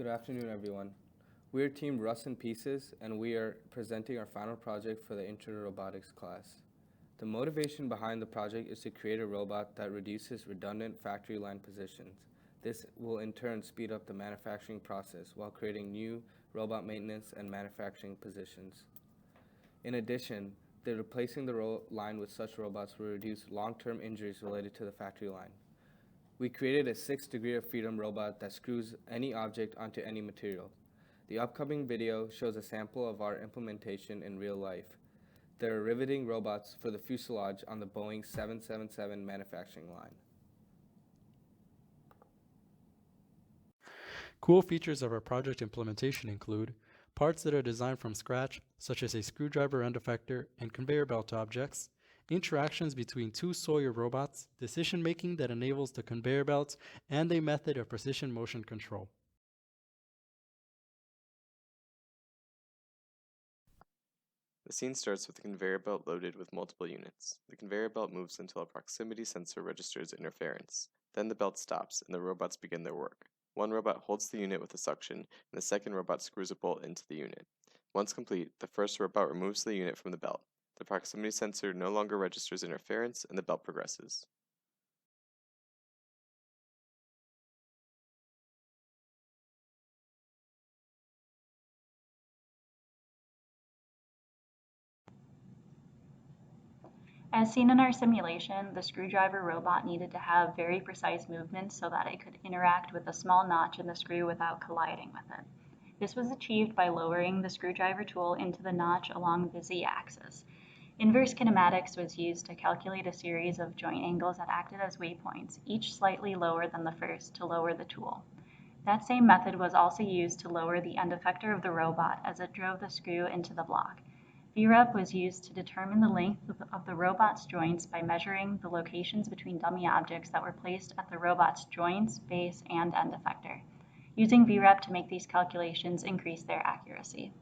Good afternoon, everyone. We are Team Rust in Pieces, and we are presenting our final project for the Intro to Robotics class. The motivation behind the project is to create a robot that reduces redundant factory line positions. This will in turn speed up the manufacturing process while creating new robot maintenance and manufacturing positions. In addition, replacing the line with such robots will reduce long-term injuries related to the factory line. We created a 6-degree of freedom robot that screws any object onto any material. The upcoming video shows a sample of our implementation in real life. There are riveting robots for the fuselage on the Boeing 777 manufacturing line. Cool features of our project implementation include parts that are designed from scratch, such as a screwdriver end effector and conveyor belt objects, interactions between two Sawyer robots, decision-making that enables the conveyor belts, and a method of precision motion control. The scene starts with a conveyor belt loaded with multiple units. The conveyor belt moves until a proximity sensor registers interference. Then the belt stops, and the robots begin their work. One robot holds the unit with a suction, and the second robot screws a bolt into the unit. Once complete, the first robot removes the unit from the belt. The proximity sensor no longer registers interference, and the belt progresses. As seen in our simulation, the screwdriver robot needed to have very precise movements so that it could interact with a small notch in the screw without colliding with it. This was achieved by lowering the screwdriver tool into the notch along the z-axis. Inverse kinematics was used to calculate a series of joint angles that acted as waypoints, each slightly lower than the first, to lower the tool. That same method was also used to lower the end effector of the robot as it drove the screw into the block. VREP was used to determine the length of the robot's joints by measuring the locations between dummy objects that were placed at the robot's joints, base, and end effector. Using VREP to make these calculations increased their accuracy.